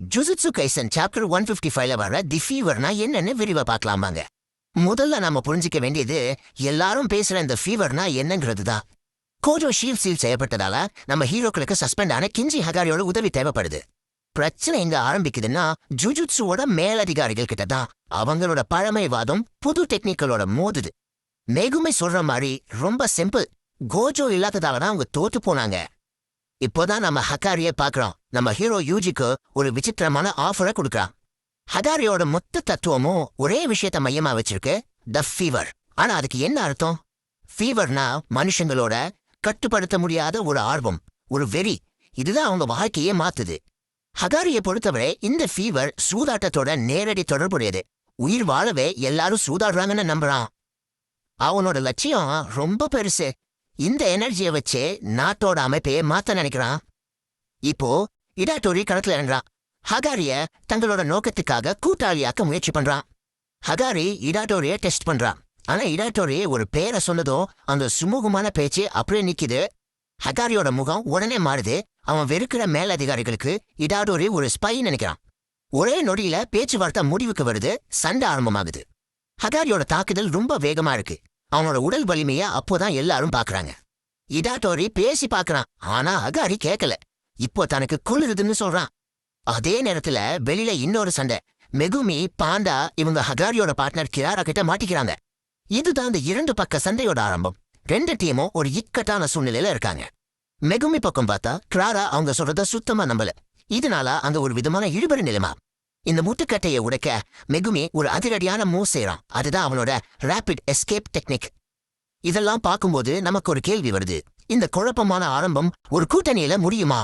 Jujutsu kaizen chapter 155ல வர தி ஃபீவர்னா என்னன்னு விரிவா பார்க்கலாமாங்க. முதல்ல நாம புரிஞ்சிக்க வேண்டியது எல்லாரும் பேசுற இந்த ஃபீவர்னா என்னங்கிறது தான். கோஜோ ஷீல்ட் சீல் செய்யப்பட்டதால நம்ம ஹீரோக்களுக்கு சஸ்பெண்ட் ஆன கிஞ்சி ஹகாரியோட உதவி தேவைப்படுது. பிரச்சனை எங்க ஆரம்பிக்குதுன்னா ஜுஜுட்சுவோட மேலதிகாரிகள் கிட்ட தான். அவங்களோட பழமைவாதம் புது டெக்னிக்கலோட மோதுது. மெகுமை சொல்ற மாதிரி ரொம்ப சிம்பிள். கோஜோ இல்லாததால தான் அவங்க தோத்து போனாங்க. இப்போதான் நம்ம ஹகாரியை பாக்குறோம். நம்ம ஹீரோ யூஜிக்கு ஒரு விசித்திரமான ஆஃபரை கொடுக்குறான். ஹகாரியோட மொத்த தத்துவமும் ஒரே விஷயத்த மையமா வச்சிருக்கு, த ஃபீவர். ஆனா அதுக்கு என்ன அர்த்தம்? ஃபீவர்னா மனுஷங்களோட கட்டுப்படுத்த முடியாத ஒரு ஆர்வம், ஒரு வெறி. இதுதான் அவங்க வாழ்க்கையே மாத்துது. ஹகாரியை பொறுத்தவரை இந்த ஃபீவர் சூதாட்டத்தோட நேரடி தொடர்புடையது. உயிர் வாழவே எல்லாரும் சூதாடுறாங்கன்னு நம்புறான். அவனோட லட்சியம் ரொம்ப பெருசு. இந்த எனர்ஜியை வச்சு நாட்டோட அமைப்பையே மாத்த நினைக்கிறான். இப்போ இடாட்டோரி களத்துல இறங்குறான். ஹகாரிய தங்களோட நோக்கத்துக்காக கூட்டாளியாக்க முயற்சி பண்றான். ஹகாரி இடாட்டோரிய டெஸ்ட் பண்றான். ஆனா இடாட்டோரி ஒரு பேரை சொன்னதும் அந்த சுமூகமான பேச்சு அப்படியே நிக்குது. ஹகாரியோட முகம் உடனே மாறுது. அவன் வெறுக்கிற மேலதிகாரிகளுக்கு இடாட்டோரி ஒரு ஸ்பை நினைக்கிறான். ஒரே நொடியில பேச்சுவார்த்தை முடிவுக்கு வருது. சண்டை ஆரம்பமாகுது. ஹகாரியோட தாக்குதல் ரொம்ப வேகமா இருக்கு. அவனோட உடல் வலிமைய அப்போதான் எல்லாரும் பாக்குறாங்க. இடாட்டோரி பேசி பாக்குறான். ஆனா ஹகாரி கேட்கல. இப்போ தனக்கு குளிருதுன்னு சொல்றான். அதே நேரத்துல வெளியில இன்னொரு சண்டை. மெகுமி, பாண்டா இவங்க ஹகாரியோட பார்ட்னர் கிராரா கிட்ட மாட்டிக்கிறாங்க. இதுதான் இந்த இரண்டு பக்க சண்டையோட ஆரம்பம். ரெண்டு டீமும் ஒரு இக்கட்டான சூழ்நிலையில இருக்காங்க. மெகுமி பக்கம் பார்த்தா கிராரா அவங்க சொல்றத சுத்தமா நம்பல. இதனால அங்க ஒரு விதமான இழுபறி நிலைமா. இந்த முட்டுக்கட்டையை உடைக்க மெகுமி ஒரு அதிரடியான மூவ் செய்யறான். அதுதான் அவனோட ரேபிட் எஸ்கேப் டெக்னிக். இதெல்லாம் பார்க்கும்போது நமக்கு ஒரு கேள்வி வருது. இந்த குழப்பமான ஆரம்பம் ஒரு கூட்டணியில முடியுமா?